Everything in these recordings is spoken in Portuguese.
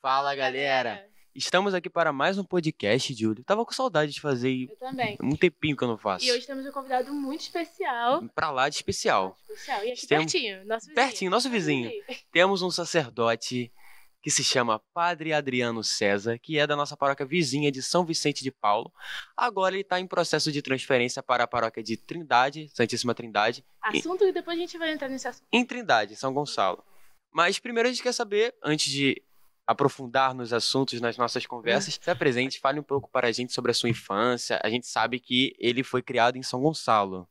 Fala, galera! Estamos aqui para mais um podcast, Júlio. Tava com saudade de fazer. Eu também. Um tempinho que eu não faço. E hoje temos um convidado muito especial. Pra lá de especial. E aqui Temos... pertinho, nosso vizinho. Pertinho, nosso vizinho. Temos um sacerdote que se chama Padre Adriano César, que é da nossa paróquia vizinha de São Vicente de Paulo. Agora ele está em processo de transferência para a paróquia de Trindade, Santíssima Trindade. Assunto que depois a gente vai entrar nesse assunto. Em Trindade, São Gonçalo. Mas primeiro a gente quer saber, antes de aprofundar nos assuntos, nas nossas conversas, se apresente, fale um pouco para a gente sobre a sua infância. A gente sabe que ele foi criado em São Gonçalo,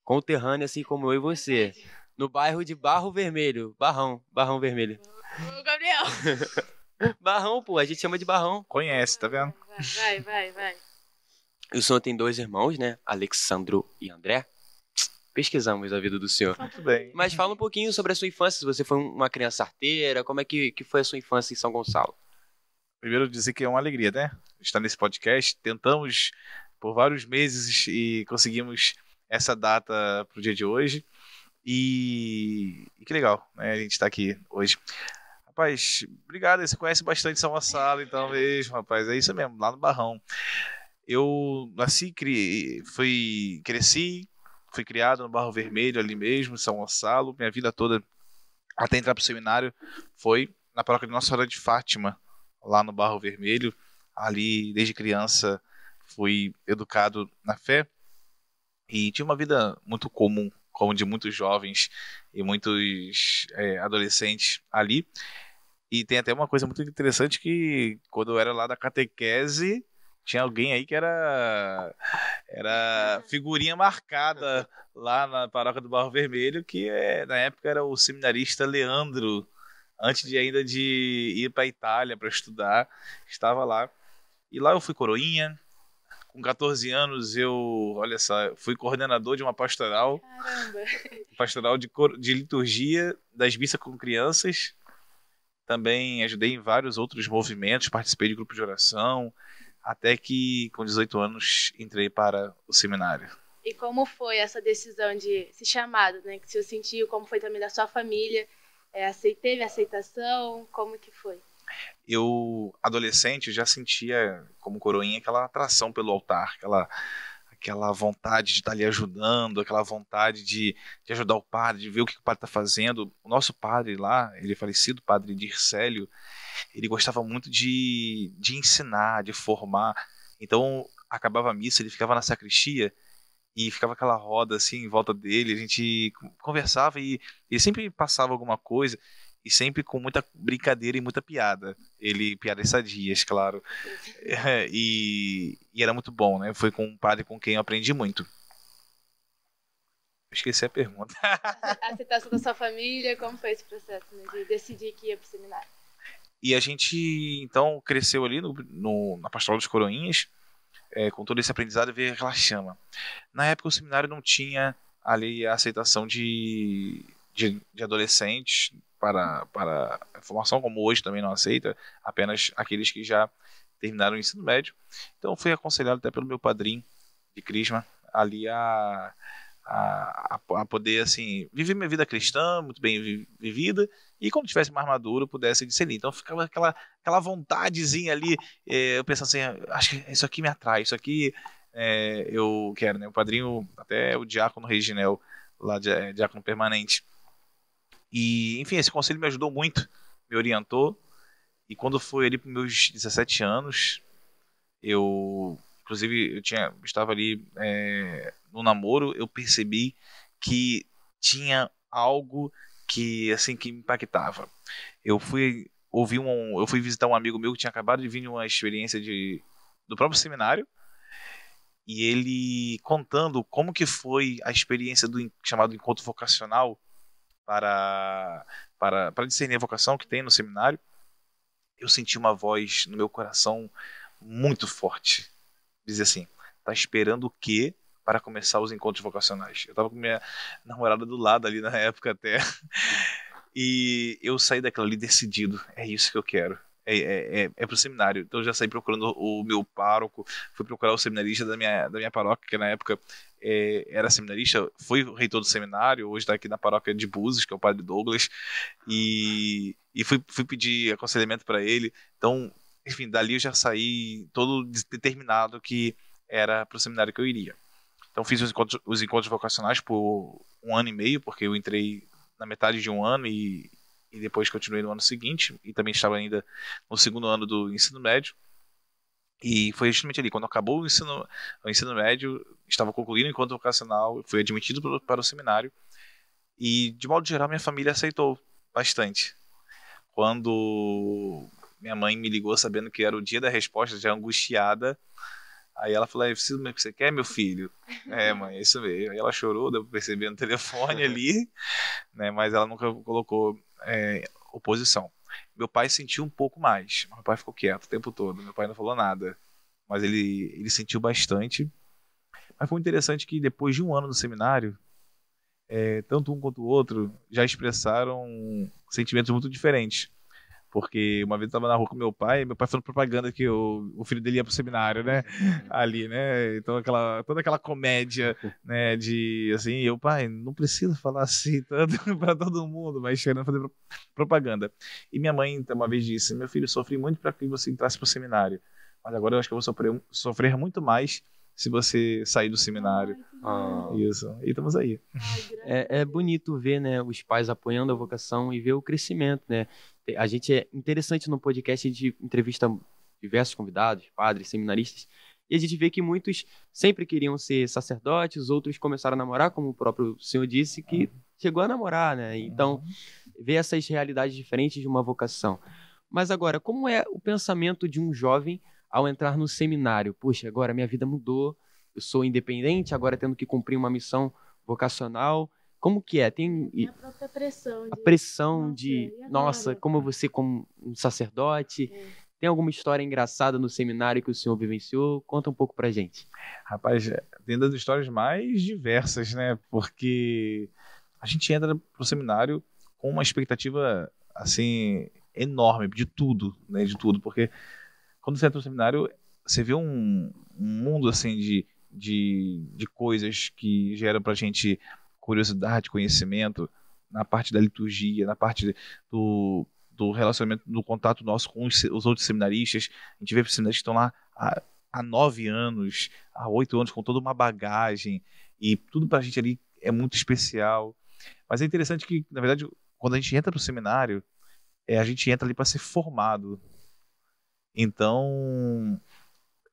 conterrâneo assim como eu e você, no bairro de Barro Vermelho, Barrão Vermelho. Ô, Gabriel! Barrão, pô, a gente chama de Barrão. Conhece, tá vendo? Vai. O senhor tem 2 irmãos, né? Alexandro e André. Pesquisamos a vida do senhor. Muito bem. Mas fala um pouquinho sobre a sua infância, se você foi uma criança arteira, como é que foi a sua infância em São Gonçalo? Primeiro dizer que é uma alegria, né? Estar nesse podcast. Tentamos por vários meses e conseguimos essa data pro dia de hoje. E que legal, né? A gente está aqui hoje. Rapaz, obrigado. Você conhece bastante São Gonçalo, então mesmo, rapaz. É isso mesmo, lá no Barrão. Eu nasci, cresci, fui criado no Barro Vermelho, ali mesmo, em São Gonçalo. Minha vida toda, até entrar para o seminário, foi na paróquia de Nossa Senhora de Fátima, lá no Barro Vermelho. Ali, desde criança, fui educado na fé e tive uma vida muito comum, como de muitos jovens e muitos adolescentes ali. E tem até uma coisa muito interessante que, quando eu era lá da catequese, tinha alguém aí que era figurinha marcada lá na paróquia do Barro Vermelho, que na época era o seminarista Leandro, antes de ir para a Itália para estudar, estava lá. E lá eu fui coroinha. Com 14 anos olha só, fui coordenador de uma pastoral. Caramba! Pastoral de liturgia das missas com crianças. Também ajudei em vários outros movimentos, participei de grupo de oração, até que com 18 anos entrei para o seminário. E como foi essa decisão de se chamado, né? Que o senhor sentiu, como foi também da sua família? Teve aceitação? Como que foi? Eu, adolescente, já sentia como coroinha aquela atração pelo altar, aquela vontade de estar ali ajudando, aquela vontade de ajudar o padre, de ver o que o padre está fazendo. O nosso padre lá, ele é falecido, padre Dircélio, ele gostava muito de ensinar, de formar. Então, acabava a missa, ele ficava na sacristia e ficava aquela roda assim em volta dele, a gente conversava e ele sempre passava alguma coisa. E sempre com muita brincadeira e muita piada. Piadas sadias, claro. E era muito bom, né? Foi com um padre com quem eu aprendi muito. Eu esqueci a pergunta. A aceitação da sua família, como foi esse processo, né, de decidir que ia para o seminário? E a gente, então, cresceu ali na Pastoral dos Coroinhas, com todo esse aprendizado, veio aquela chama. Na época, o seminário não tinha ali a aceitação de adolescentes para a formação, como hoje também não aceita, apenas aqueles que já terminaram o ensino médio. Então fui aconselhado até pelo meu padrinho de crisma ali a poder assim viver minha vida cristã muito bem vivida, e quando tivesse mais maduro pudesse discernir. Então ficava aquela vontadezinha ali, eu pensava assim, acho que isso aqui me atrai, isso aqui eu quero, né? O padrinho, até o diácono Reginel, lá diácono permanente. E, enfim, esse conselho me ajudou muito, me orientou. E quando foi ali para meus 17 anos, inclusive, estava ali no namoro, eu percebi que tinha algo que, assim, que me impactava. Eu fui visitar um amigo meu que tinha acabado de vir de uma experiência do próprio seminário, e ele contando como que foi a experiência do chamado encontro vocacional, para discernir a vocação que tem no seminário. Eu senti uma voz no meu coração muito forte. Dizia assim, tá esperando o quê para começar os encontros vocacionais? Eu estava com minha namorada do lado ali na época até. E eu saí daquilo ali decidido, é isso que eu quero. pro seminário. Então eu já saí procurando o meu pároco, fui procurar o seminarista da minha paróquia, que na época era seminarista, foi o reitor do seminário, hoje está aqui na paróquia de Búzios, que é o padre Douglas, e fui pedir aconselhamento para ele. Então, enfim, dali eu já saí todo determinado que era pro seminário que eu iria. Então fiz os encontros vocacionais por 1 ano e meio, porque eu entrei na metade de 1 ano e depois continuei no ano seguinte, e também estava ainda no 2º ano do ensino médio. E foi justamente ali, quando acabou o ensino médio, estava concluindo o encontro vocacional, fui admitido para o seminário, e de modo geral minha família aceitou bastante. Quando minha mãe me ligou sabendo que era o dia da resposta, já angustiada, aí ela falou: eu preciso mesmo que você quer, meu filho? Mãe, é isso mesmo. Aí ela chorou, deu pra perceber no telefone ali, né? Mas ela nunca colocou oposição. Meu pai sentiu um pouco mais. Meu pai ficou quieto o tempo todo. Meu pai não falou nada. Mas ele sentiu bastante. Mas foi interessante que depois de 1 ano no seminário, tanto um quanto o outro já expressaram sentimentos muito diferentes. Porque uma vez eu estava na rua com meu pai falando propaganda que o filho dele ia pro seminário, né? Ali, né? Então toda aquela comédia, né? De assim, pai, não precisa falar assim tanto para todo mundo, mas querendo fazer propaganda. E minha mãe então, uma vez disse: meu filho, sofri muito para que você entrasse pro seminário, mas agora eu acho que eu vou sofrer muito mais se você sair do seminário. Isso, e estamos aí. É bonito ver, né, os pais apoiando a vocação e ver o crescimento, né? A gente é interessante no podcast, a gente entrevista diversos convidados, padres, seminaristas, e a gente vê que muitos sempre queriam ser sacerdotes, outros começaram a namorar, como o próprio senhor disse, que chegou a namorar, né? Então, ver essas realidades diferentes de uma vocação. Mas agora, como é o pensamento de um jovem ao entrar no seminário? Puxa, agora minha vida mudou, eu sou independente, agora tendo que cumprir uma missão vocacional. Como que é? Tem a própria pressão. A pressão de, nossa, como eu vou ser como um sacerdote? Tem alguma história engraçada no seminário que o senhor vivenciou? Conta um pouco pra gente. Rapaz, tem das histórias mais diversas, né? Porque a gente entra pro seminário com uma expectativa, assim, enorme de tudo, né? De tudo, porque quando você entra no seminário, você vê um mundo, assim, de coisas que geram pra gente curiosidade, conhecimento, na parte da liturgia, na parte do relacionamento, do contato nosso com os outros seminaristas. A gente vê seminaristas que estão lá há 9 anos, há 8 anos, com toda uma bagagem, e tudo pra gente ali é muito especial. Mas é interessante que, na verdade, quando a gente entra pro seminário, a gente entra ali para ser formado. Então,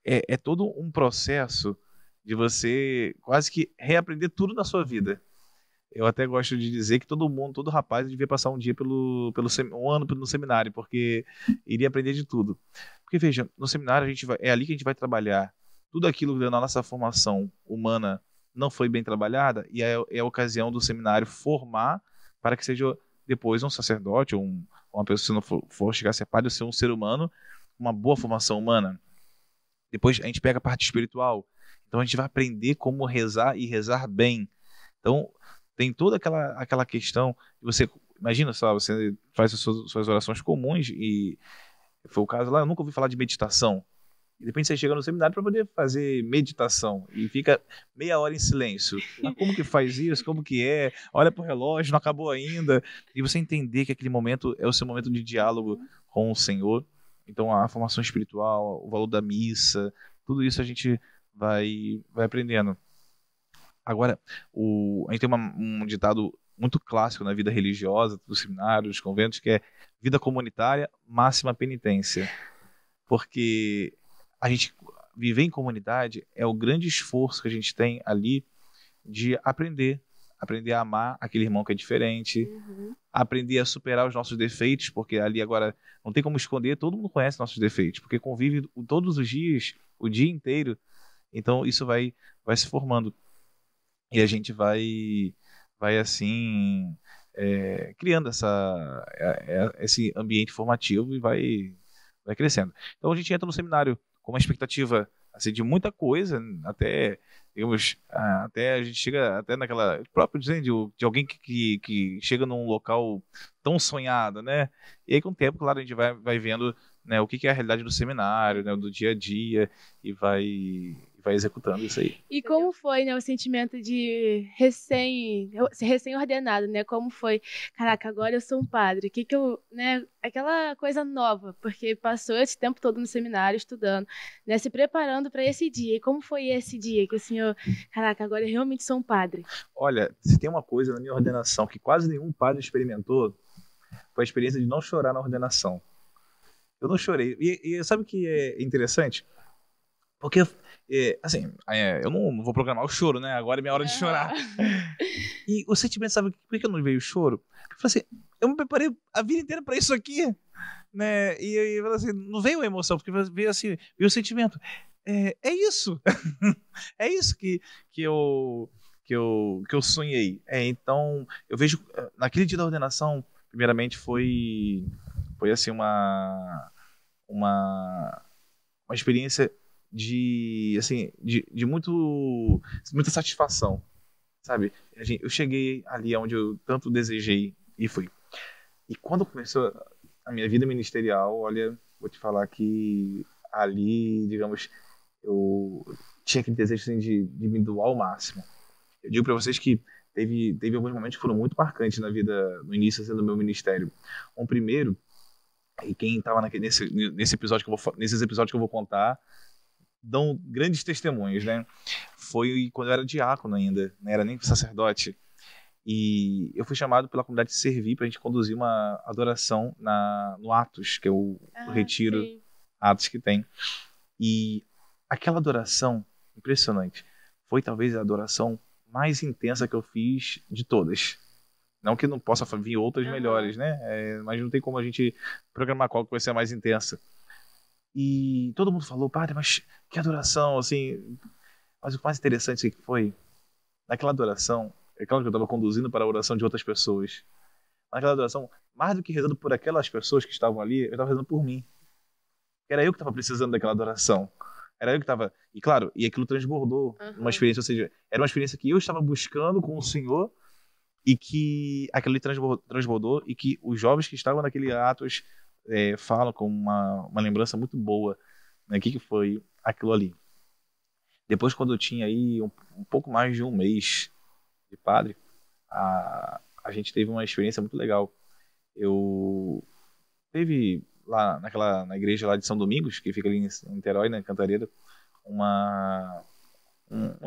é todo um processo de você quase que reaprender tudo na sua vida. Eu até gosto de dizer que todo rapaz devia passar um dia um ano no seminário, porque iria aprender de tudo. Porque veja, no seminário é ali que a gente vai trabalhar tudo aquilo que na nossa formação humana não foi bem trabalhada, e é a ocasião do seminário formar para que seja depois um sacerdote ou uma pessoa, se não for chegar a ser padre, ou ser um ser humano, uma boa formação humana. Depois a gente pega a parte espiritual, então a gente vai aprender como rezar e rezar bem. Então tem toda aquela questão, você imagina só, você faz as suas orações comuns, e foi o caso lá, eu nunca ouvi falar de meditação, e de repente você chega no seminário para poder fazer meditação, e fica meia hora em silêncio. Mas como que faz isso? Como que é? Olha pro relógio, não acabou ainda. E você entender que aquele momento é o seu momento de diálogo com o Senhor. Então a formação espiritual, o valor da missa, tudo isso a gente vai aprendendo. Agora, a gente tem um ditado muito clássico na vida religiosa, dos seminários, dos conventos, que é vida comunitária, máxima penitência. Porque a gente viver em comunidade é o grande esforço que a gente tem ali de aprender a amar aquele irmão que é diferente, aprender a superar os nossos defeitos, porque ali agora não tem como esconder, todo mundo conhece nossos defeitos, porque convive todos os dias, o dia inteiro. Então isso vai se formando. E a gente vai assim, criando esse ambiente formativo, e vai crescendo. Então a gente entra no seminário com uma expectativa assim, de muita coisa, até, digamos, até a gente chega até naquela próprio dizendo de alguém que chega num local tão sonhado, né? E aí com o tempo, claro, a gente vai vendo né, o que é a realidade do seminário, né, do dia a dia, e vai executando isso aí. E como foi, né, o sentimento de recém-ordenado, né? Como foi? Caraca, agora eu sou um padre. Que eu, né? Aquela coisa nova, porque passou esse tempo todo no seminário estudando, né? Se preparando para esse dia. E como foi esse dia que o senhor, caraca, agora eu realmente sou um padre? Olha, se tem uma coisa na minha ordenação que quase nenhum padre experimentou, foi a experiência de não chorar na ordenação. Eu não chorei. E sabe o que é interessante? Porque, assim, eu não vou programar o choro, né? Agora é minha hora de chorar. E o sentimento, sabe por que eu não veio o choro? Eu falei assim, eu me preparei a vida inteira pra isso aqui, né? E eu falei assim, não veio a emoção, porque veio assim, veio o sentimento. É isso. É isso que eu sonhei. Então, eu vejo, naquele dia da ordenação, primeiramente foi assim, uma experiência de muita satisfação, sabe? Eu cheguei ali onde eu tanto desejei e fui. E quando começou a minha vida ministerial, olha, vou te falar que ali, digamos, eu tinha aquele desejo assim, de me doar ao máximo. Eu digo para vocês que teve alguns momentos que foram muito marcantes na vida, no início assim, do meu ministério. Um primeiro, e quem estava nesses episódios que eu vou contar dão grandes testemunhos, né? Foi quando eu era diácono ainda, não era nem sacerdote. E eu fui chamado pela comunidade de servir para a gente conduzir uma adoração no Atos, que é o retiro Sim. Atos que tem. E aquela adoração, impressionante, foi talvez a adoração mais intensa que eu fiz de todas. Não que não possa vir outras melhores, né? Mas não tem como a gente programar qual que vai ser a mais intensa. E todo mundo falou, padre, mas que adoração, assim. Mas o mais interessante que foi, naquela adoração, é claro que eu estava conduzindo para a oração de outras pessoas. Naquela adoração, mais do que rezando por aquelas pessoas que estavam ali, eu estava rezando por mim. Era eu que estava precisando daquela adoração. Era eu que estava... E claro, e aquilo transbordou uma experiência, ou seja, era uma experiência que eu estava buscando com o Senhor e que aquilo ali transbordou e que os jovens que estavam naquele Atos falam com uma lembrança muito boa, né? O que foi aquilo ali. Depois, quando eu tinha aí um pouco mais de um mês de padre, a gente teve uma experiência muito legal. Eu teve lá na igreja lá de São Domingos, que fica ali em Niterói, na Cantareira, um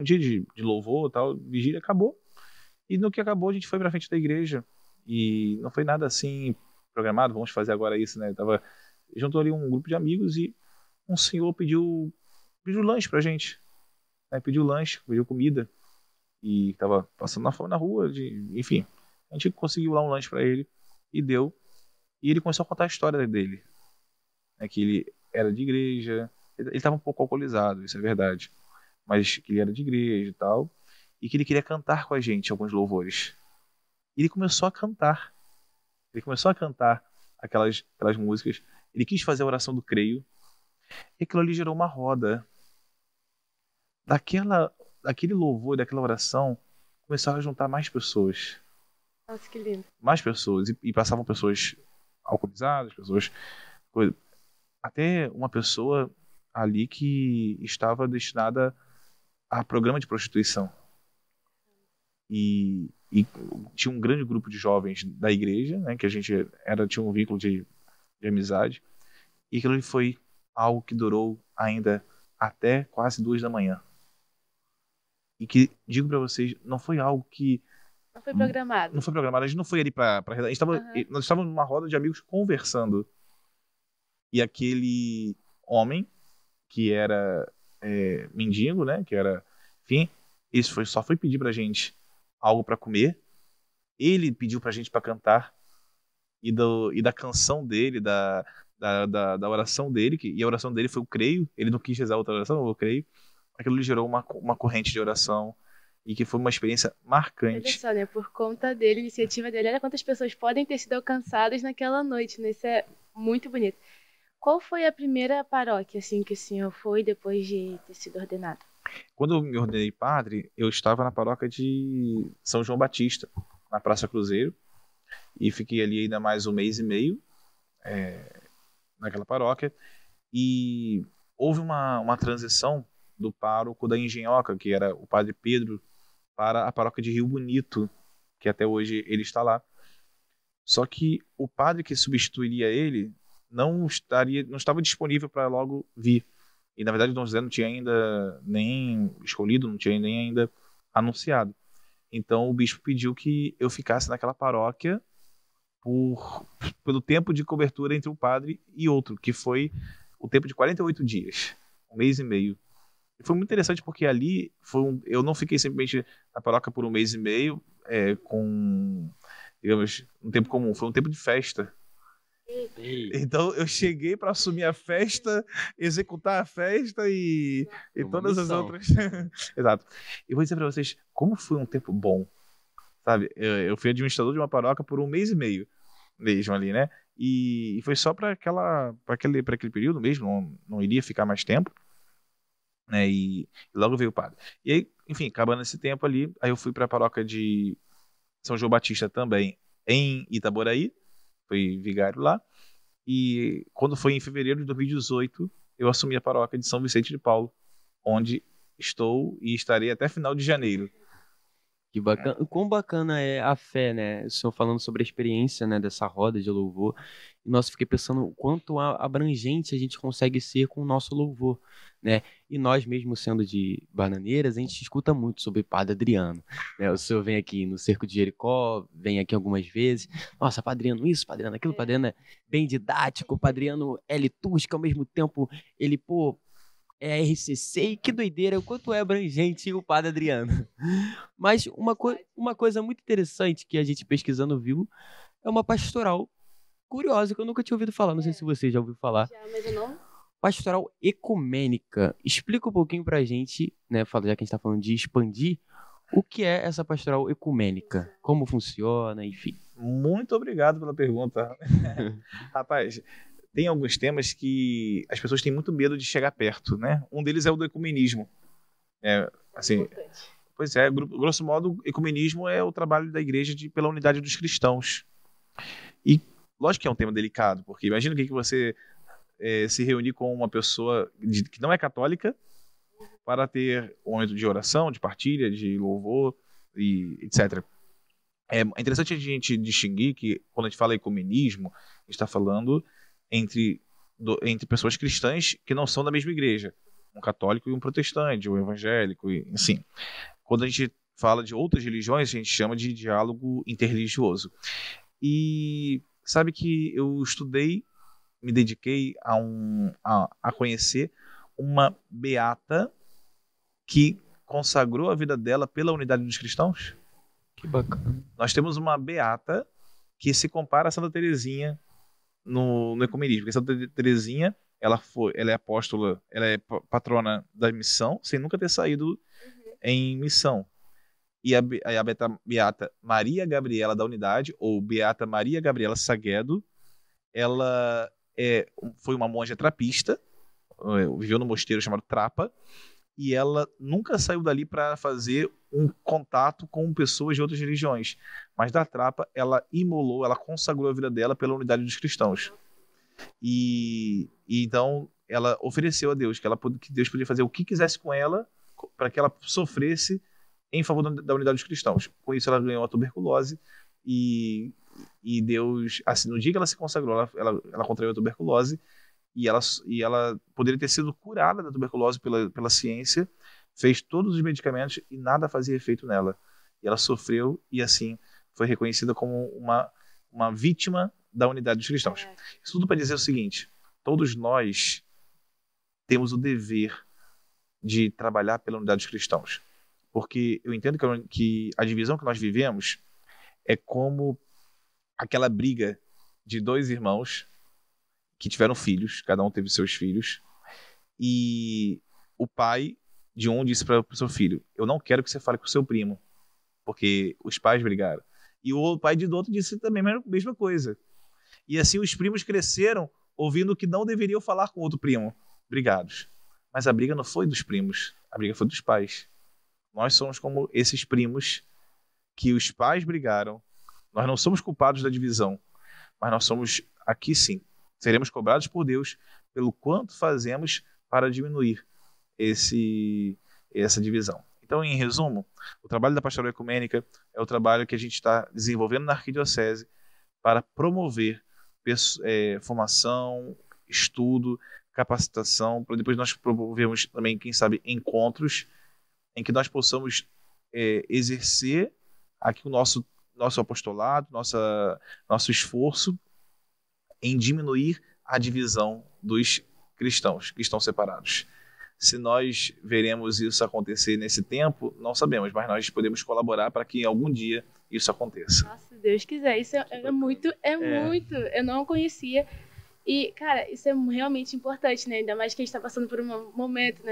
dia de louvor, tal, vigília, acabou. E no que acabou, a gente foi pra frente da igreja. E não foi nada assim programado, vamos fazer agora isso, né? Juntou ali um grupo de amigos e um senhor pediu lanche pra gente. Né? Pediu lanche, pediu comida. E tava passando fome na rua, enfim. A gente conseguiu lá um lanche pra ele e deu. E ele começou a contar a história dele. Né? Que ele era de igreja. Ele tava um pouco alcoolizado, isso é verdade. Mas que ele era de igreja e tal. E que ele queria cantar com a gente alguns louvores. E ele começou a cantar. Ele começou a cantar aquelas músicas. Ele quis fazer a oração do creio. E aquilo ali gerou uma roda. Daquele louvor, daquela oração, começaram a juntar mais pessoas. Nossa, que lindo. Mais pessoas. E passavam pessoas alcoolizadas, pessoas... Até uma pessoa ali que estava destinada a programa de prostituição. E tinha um grande grupo de jovens da igreja, né, que a gente tinha um vínculo de amizade, e aquilo foi algo que durou ainda até quase 2 da manhã. E que, digo para vocês, não foi algo que... Não foi programado. Não foi programado, a gente não foi ali para rezar, nós estávamos numa roda de amigos conversando, e aquele homem, que era mendigo, né, que era, enfim, só foi pedir pra gente algo para comer. Ele pediu pra gente para cantar e da canção dele, da oração dele, e a oração dele foi o creio. Ele não quis rezar outra oração, eu creio. Aquilo lhe gerou uma corrente de oração e que foi uma experiência marcante. Olha só, né? Por conta dele, a iniciativa dele, olha quantas pessoas podem ter sido alcançadas naquela noite, né? Isso é muito bonito. Qual foi a primeira paróquia assim que o senhor foi depois de ter sido ordenado? Quando eu me ordenei padre, eu estava na paróquia de São João Batista, na Praça Cruzeiro, e fiquei ali ainda mais um mês e meio naquela paróquia, e houve uma transição do pároco da Engenhoca, que era o padre Pedro, para a paróquia de Rio Bonito, que até hoje ele está lá. Só que o padre que substituiria ele não estava disponível para logo vir. E na verdade Dom José não tinha ainda nem escolhido, não tinha nem ainda anunciado. Então o bispo pediu que eu ficasse naquela paróquia pelo tempo de cobertura entre um padre e outro, que foi o tempo de 48 dias, um mês e meio. E foi muito interessante porque ali eu não fiquei simplesmente na paróquia por um mês e meio, com, digamos, um tempo comum, foi um tempo de festa. Então eu cheguei para assumir a festa, executar a festa e todas as outras. Exato. E vou dizer para vocês como foi um tempo bom, sabe? Eu fui administrador de uma paróquia por um mês e meio mesmo ali, né? E foi só para aquele período mesmo, não iria ficar mais tempo, né? E logo veio o padre. E aí, enfim, acabando esse tempo ali, aí eu fui para a paróquia de São João Batista também em Itaboraí. Fui vigário lá, e quando foi em fevereiro de 2018 eu assumi a paróquia de São Vicente de Paulo, onde estou e estarei até final de janeiro. Que bacana. O quão bacana é a fé, né? O senhor falando sobre a experiência, né, dessa roda de louvor. E nossa, fiquei pensando o quanto abrangente a gente consegue ser com o nosso louvor, né? E nós mesmo sendo de Bananeiras, a gente escuta muito sobre Padre Adriano, né? O senhor vem aqui no Cerco de Jericó, vem aqui algumas vezes. Nossa, Padre Adriano isso, Padre Adriano aquilo, Padre Adriano é bem didático, Padre Adriano é litúrgico, ao mesmo tempo ele, é RCC, e que doideira, o quanto é abrangente o Padre Adriano. Mas uma coisa muito interessante que a gente pesquisando viu é uma pastoral curiosa que eu nunca tinha ouvido falar, não sei se você já ouviu falar. Já, mas eu não... Pastoral ecumênica. Explica um pouquinho pra gente, né, já que a gente tá falando de expandir, o que é essa pastoral ecumênica? Como funciona, enfim. Muito obrigado pela pergunta. Rapaz, tem alguns temas que as pessoas têm muito medo de chegar perto, né? Um deles é o do ecumenismo. Assim, pois é, grosso modo, o ecumenismo é o trabalho da igreja pela unidade dos cristãos. E lógico que é um tema delicado, porque imagina o que você se reunir com uma pessoa que não é católica para ter um momento de oração, de partilha, de louvor, e etc. É interessante a gente distinguir que quando a gente fala ecumenismo, a gente está falando entre pessoas cristãs que não são da mesma igreja, um católico e um protestante, um evangélico, e assim. Quando a gente fala de outras religiões, a gente chama de diálogo interreligioso. E sabe que eu estudei, me dediquei a conhecer uma beata que consagrou a vida dela pela unidade dos cristãos. Que bacana. Nós temos uma beata que se compara a Santa Teresinha no ecumenismo. Porque Santa Teresinha, ela é apóstola, ela é patrona da missão, sem nunca ter saído em missão. E a beata Maria Gabriela da Unidade, ou Beata Maria Gabriela Saguedo, ela foi uma monja trapista, viveu no mosteiro chamado Trapa, e ela nunca saiu dali para fazer um contato com pessoas de outras religiões. Mas da Trapa, ela ela consagrou a vida dela pela unidade dos cristãos. E então ela ofereceu a Deus que Deus podia fazer o que quisesse com ela para que ela sofresse em favor da unidade dos cristãos. Com isso ela ganhou a tuberculose e Deus, assim, no dia que ela se consagrou, ela contraiu a tuberculose e ela poderia ter sido curada da tuberculose pela ciência, fez todos os medicamentos e nada fazia efeito nela. E ela sofreu e assim foi reconhecida como uma vítima da unidade dos cristãos. Isso tudo para dizer o seguinte: todos nós temos o dever de trabalhar pela unidade dos cristãos. Porque eu entendo que a divisão que nós vivemos é como aquela briga de dois irmãos que tiveram filhos, cada um teve seus filhos, e o pai de um disse para o seu filho: eu não quero que você fale com o seu primo, porque os pais brigaram. E o pai do outro disse também a mesma coisa. E assim os primos cresceram ouvindo que não deveriam falar com o outro primo, brigados. Mas a briga não foi dos primos, a briga foi dos pais. Nós somos como esses primos que os pais brigaram. Nós não somos culpados da divisão, mas nós somos, aqui sim, seremos cobrados por Deus pelo quanto fazemos para diminuir essa divisão. Então, em resumo, o trabalho da Pastoral Ecumênica é o trabalho que a gente está desenvolvendo na Arquidiocese para promover formação, estudo, capacitação, para depois nós promovermos também, quem sabe, encontros em que nós possamos exercer aqui o nosso apostolado, nosso esforço em diminuir a divisão dos cristãos que estão separados. Se nós veremos isso acontecer nesse tempo, não sabemos, mas nós podemos colaborar para que algum dia isso aconteça. Nossa, se Deus quiser, isso é muito, eu não conhecia. E, cara, isso é realmente importante, né? Ainda mais que a gente está passando por um momento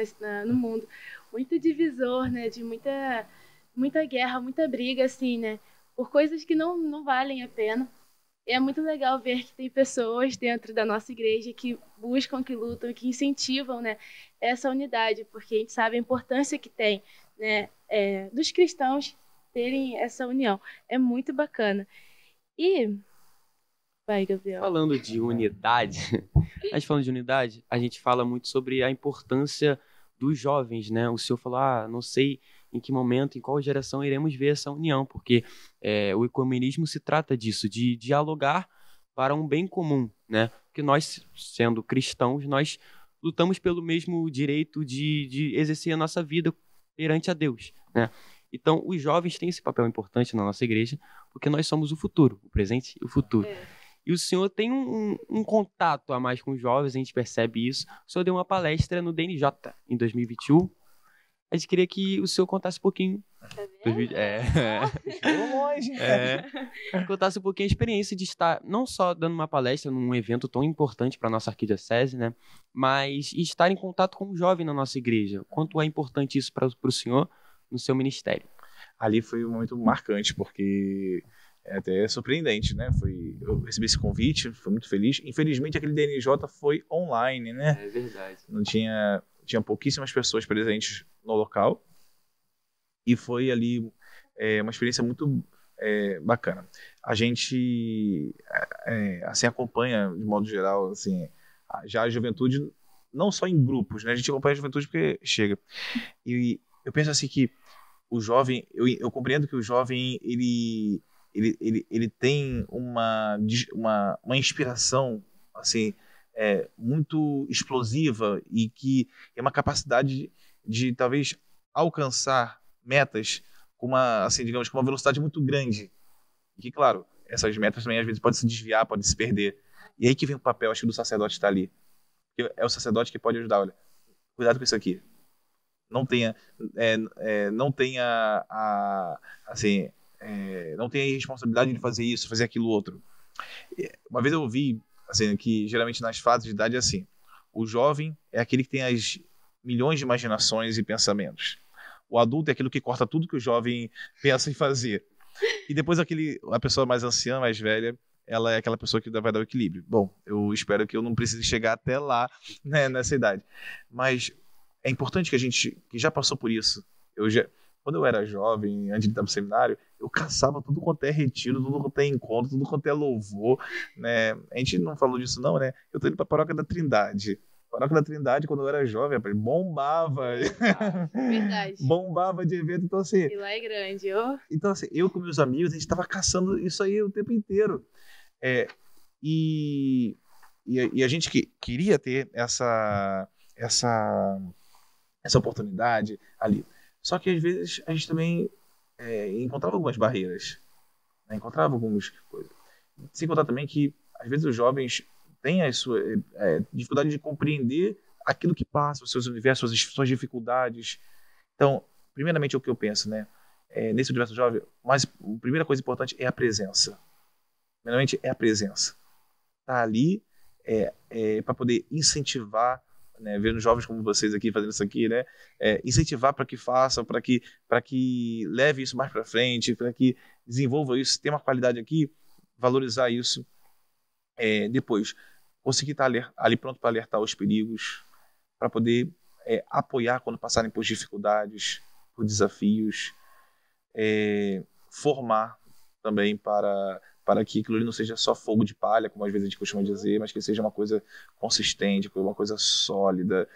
no mundo muito divisor, né? De muita guerra, muita briga, assim, né? Por coisas que não valem a pena. E é muito legal ver que tem pessoas dentro da nossa igreja que buscam, que lutam, que incentivam, né, essa unidade, porque a gente sabe a importância que tem, né, dos cristãos terem essa união. É muito bacana. E... Vai, Gabriel. Falando de unidade, a gente fala muito sobre a importância dos jovens, né? O senhor falou, não sei em que momento, em qual geração iremos ver essa união, porque o ecumenismo se trata disso, de dialogar para um bem comum, né? Porque nós, sendo cristãos, nós lutamos pelo mesmo direito de exercer a nossa vida perante a Deus, né? Então, os jovens têm esse papel importante na nossa igreja, porque nós somos o futuro, o presente e o futuro. E o senhor tem um contato a mais com os jovens, a gente percebe isso. O senhor deu uma palestra no DNJ em 2021. A gente queria que o senhor contasse um pouquinho. Contasse um pouquinho a experiência de estar não só dando uma palestra num evento tão importante para a nossa arquidiocese, né? Mas estar em contato com o jovem na nossa igreja. Quanto é importante isso para o senhor no seu ministério? Ali foi muito marcante, porque é até surpreendente, né? Eu recebi esse convite, fui muito feliz. Infelizmente, aquele DNJ foi online, né? É verdade. Não tinha pouquíssimas pessoas presentes no local. E foi ali uma experiência muito bacana. A gente assim, acompanha, de modo geral, assim, já a juventude, não só em grupos, né? A gente acompanha a juventude porque chega. E eu penso assim que o jovem, eu compreendo que o jovem, ele tem uma inspiração assim, muito explosiva e que é uma capacidade de talvez alcançar metas com uma velocidade muito grande. E que, claro, essas metas também às vezes podem se desviar, podem se perder. E aí que vem o papel, acho que, do sacerdote estar ali. Porque é o sacerdote que pode ajudar. Olha, cuidado com isso aqui. Não tenha não tenha responsabilidade de fazer isso, fazer aquilo outro. Uma vez eu ouvi assim, que geralmente nas fases de idade é assim: o jovem é aquele que tem as milhões de imaginações e pensamentos. O adulto é aquilo que corta tudo que o jovem pensa em fazer. E depois a pessoa mais anciã, mais velha, ela é aquela pessoa que vai dar o equilíbrio. Bom, eu espero que eu não precise chegar até lá, né, nessa idade. Mas é importante que a gente, que já passou por isso, quando eu era jovem, antes de estar no seminário, eu caçava tudo quanto é retiro, tudo quanto é encontro, tudo quanto é louvor, né? A gente não falou disso não, né? Eu tô indo pra Paróquia da Trindade. Paróquia da Trindade, quando eu era jovem, bombava. Verdade. Bombava de evento, então assim... E lá é grande, ó. Então assim, eu com meus amigos, a gente tava caçando isso aí o tempo inteiro. E a gente que queria ter essa oportunidade ali. Só que às vezes a gente também encontrava algumas barreiras, né? Encontrava algumas coisas. Sem contar também que às vezes os jovens têm a sua dificuldade de compreender aquilo que passa, os seus universos, suas dificuldades. Então, primeiramente, o que eu penso, né? Nesse universo jovem, mas a primeira coisa importante é a presença. Primeiramente, é a presença. Tá ali para poder incentivar, né, vendo jovens como vocês aqui fazendo isso aqui, né, incentivar para que façam, para que leve isso mais para frente, para que desenvolva isso, ter uma qualidade aqui, valorizar isso, depois conseguir estar ali pronto para alertar os perigos, para poder apoiar quando passarem por dificuldades, por desafios, formar também para para que aquilo ali não seja só fogo de palha, como às vezes a gente costuma dizer, mas que seja uma coisa consistente, uma coisa sólida.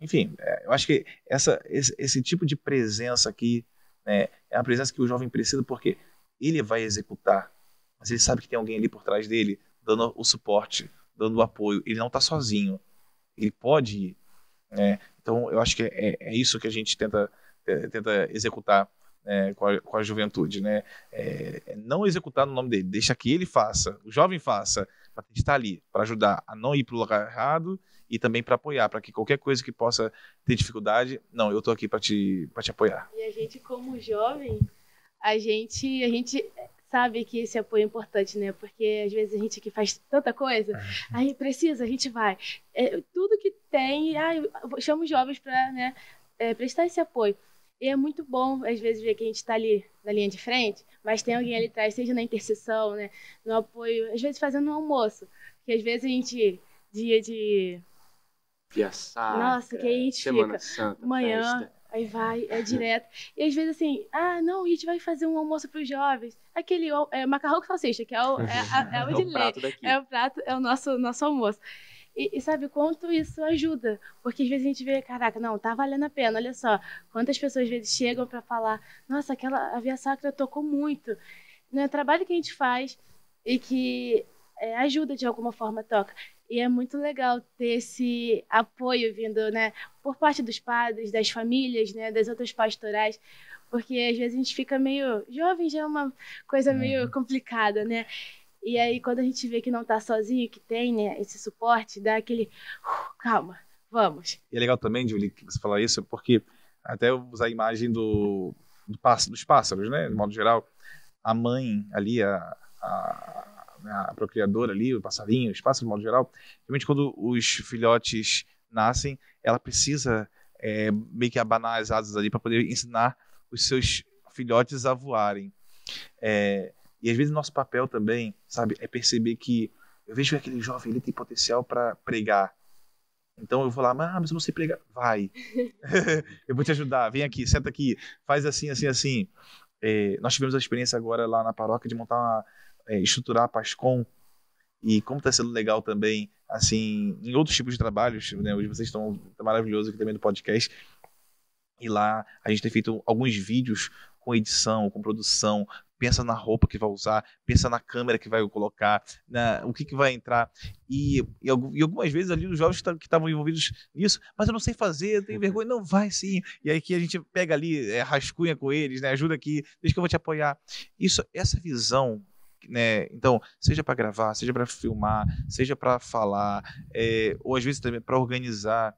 Enfim, eu acho que esse tipo de presença aqui, né, é a presença que o jovem precisa, porque ele vai executar, mas ele sabe que tem alguém ali por trás dele, dando o suporte, dando o apoio. Ele não está sozinho, ele pode ir, né? Então, eu acho que é isso que a gente tenta executar, com a juventude, né? Não executar no nome dele, deixa que ele faça, o jovem faça, para estar ali, para ajudar a não ir para o lugar errado e também para apoiar, para que qualquer coisa que possa ter dificuldade, não, eu estou aqui para te apoiar. E a gente, como jovem, a gente sabe que esse apoio é importante, né? Porque às vezes a gente que faz tanta coisa, aí precisa, a gente vai. Tudo que tem, chama os jovens para, né, prestar esse apoio. E é muito bom, às vezes, ver que a gente está ali na linha de frente, mas tem alguém ali atrás, seja na intercessão, né, no apoio, às vezes fazendo um almoço. Porque às vezes a gente, dia de... Nossa, que aí a gente Semana fica, Santa, manhã, festa. aí vai, direto. E às vezes assim, não, a gente vai fazer um almoço para os jovens. Aquele macarrão com salsicha, que é o de o lei. prato daqui. É o nosso almoço. E sabe o quanto isso ajuda? Porque às vezes a gente vê, caraca, não, tá valendo a pena, olha só. Quantas pessoas às vezes chegam para falar, nossa, a Via Sacra tocou muito. No trabalho que a gente faz e que ajuda de alguma forma, toca. E é muito legal ter esse apoio vindo, né, por parte dos padres, das famílias, né, das outras pastorais, porque às vezes a gente fica meio... Jovem já é uma coisa meio complicada, né? E aí, quando a gente vê que não tá sozinho, que tem, né, esse suporte, dá aquele... calma, vamos. E é legal também, Julie, que você fala isso, porque até eu usar a imagem dos pássaros, né, de modo geral, a mãe ali, a procriadora ali, o passarinho, os pássaros, de modo geral, realmente quando os filhotes nascem, ela precisa meio que abanar as asas ali para poder ensinar os seus filhotes a voarem. E às vezes nosso papel também, sabe, é perceber que eu vejo que aquele jovem ele tem potencial para pregar. Então eu vou lá, mas eu não sei pregar. Vai. Eu vou te ajudar. Vem aqui, senta aqui, faz assim, assim, assim. Nós tivemos a experiência agora lá na paróquia de montar estruturar a PASCOM, e como está sendo legal também, assim, em outros tipos de trabalhos, né? Hoje vocês estão maravilhosos aqui também do podcast, e lá a gente tem feito alguns vídeos com edição, com produção, pensa na roupa que vai usar, pensa na câmera que vai colocar, o que vai entrar, e algumas vezes ali os jovens que estavam envolvidos nisso, mas eu não sei fazer, eu tenho vergonha, não, vai sim, e aí que a gente pega ali, rascunha com eles, né? Ajuda aqui, deixa que eu vou te apoiar. Essa visão, né? Então, seja para gravar, seja para filmar, seja para falar, ou às vezes também para organizar,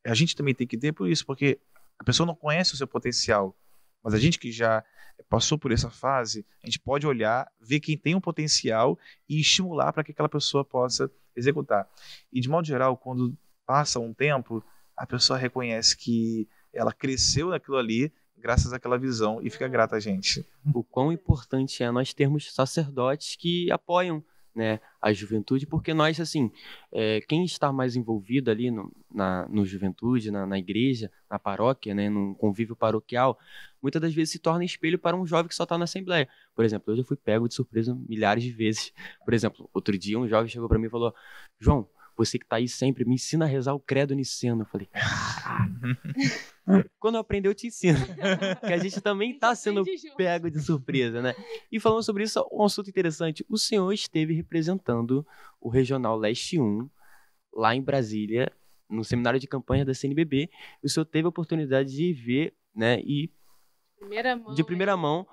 a gente também tem que ter por isso, porque a pessoa não conhece o seu potencial, mas a gente que já passou por essa fase, a gente pode olhar, ver quem tem um potencial e estimular para que aquela pessoa possa executar. E de modo geral, quando passa um tempo, a pessoa reconhece que ela cresceu naquilo ali, graças àquela visão, e fica grata a gente. O quão importante é nós termos sacerdotes que apoiam, né, a juventude, porque nós, assim, quem está mais envolvido ali no juventude, na igreja, na paróquia, né, no convívio paroquial, muitas das vezes se torna espelho para um jovem que só está na assembleia. Por exemplo, eu já fui pego de surpresa milhares de vezes. Por exemplo, outro dia um jovem chegou para mim e falou: João, você que tá aí sempre, me ensina a rezar o credo niceno. Eu falei, quando eu aprender eu te ensino. Que a gente também tá sendo pego de surpresa, né? E falando sobre isso, um assunto interessante. O senhor esteve representando o Regional Leste 1, lá em Brasília, no seminário de campanha da CNBB. E o senhor teve a oportunidade de ver, né, de primeira mão,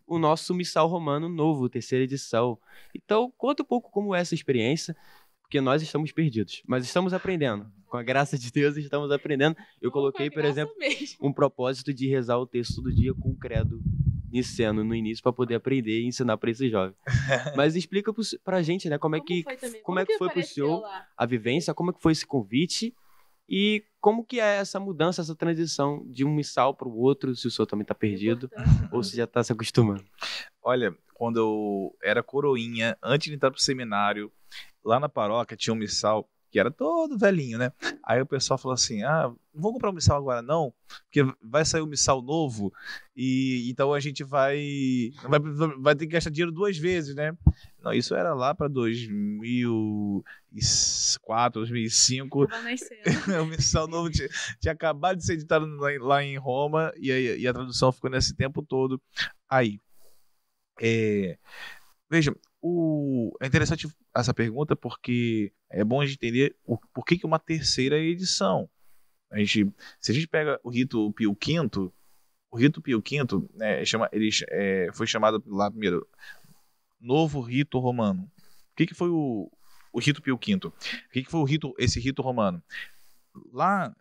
o nosso Missal Romano novo, terceira edição. Então, conta um pouco como é essa experiência, porque nós estamos perdidos, mas estamos aprendendo. Com a graça de Deus, estamos aprendendo. Eu coloquei, por exemplo, um propósito de rezar o texto do dia com o credo niceno no início, para poder aprender e ensinar para esse jovem. Mas explica pra gente, né, como é que foi pro senhor a vivência, como é que foi esse convite e como que é essa mudança, essa transição de um missal para o outro, se o senhor também está perdido ou se já está se acostumando. Olha, quando eu era coroinha, antes de entrar pro seminário, lá na paróquia tinha um missal que era todo velhinho, né? Aí o pessoal falou assim, não vou comprar um missal agora não, porque vai sair um missal novo, e então a gente vai ter que gastar dinheiro 2 vezes, né? Não, isso era lá para 2004, 2005. O missal novo tinha acabado de ser editado lá em Roma, e a tradução ficou nesse tempo todo aí. Veja, é interessante essa pergunta porque é bom a gente entender por que uma terceira edição. Se a gente pega o rito Pio V, né, foi chamado lá primeiro Novo Rito Romano. O que foi o rito Pio V? O que foi esse rito romano? Lá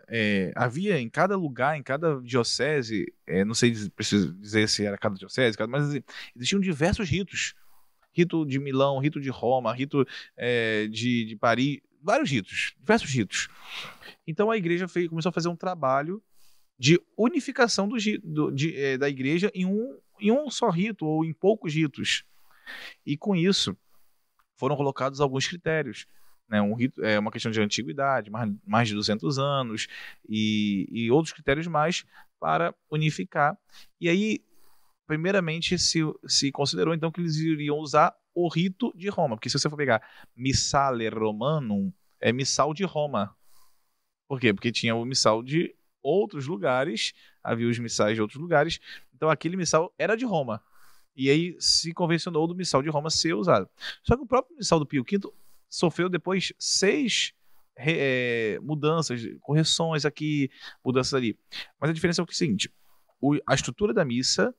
havia em cada lugar, em cada diocese, não sei preciso dizer se era cada diocese, mas existiam diversos ritos. Rito de Milão, rito de Roma, rito de Paris, vários ritos, diversos ritos. Então a igreja começou a fazer um trabalho de unificação da igreja em um só rito, ou em poucos ritos. E com isso foram colocados alguns critérios. Né? Um rito é uma questão de antiguidade, mais de 200 anos, e outros critérios mais para unificar. E aí, primeiramente, se considerou então que eles iriam usar o rito de Roma, porque se você for pegar Missale Romanum, é missal de Roma. Por quê? Porque tinha o missal de outros lugares, havia os missais de outros lugares, então aquele missal era de Roma. E aí se convencionou do missal de Roma ser usado. Só que o próprio missal do Pio V sofreu depois 6 mudanças, correções aqui, mudanças ali. Mas a diferença é o seguinte, a estrutura da missa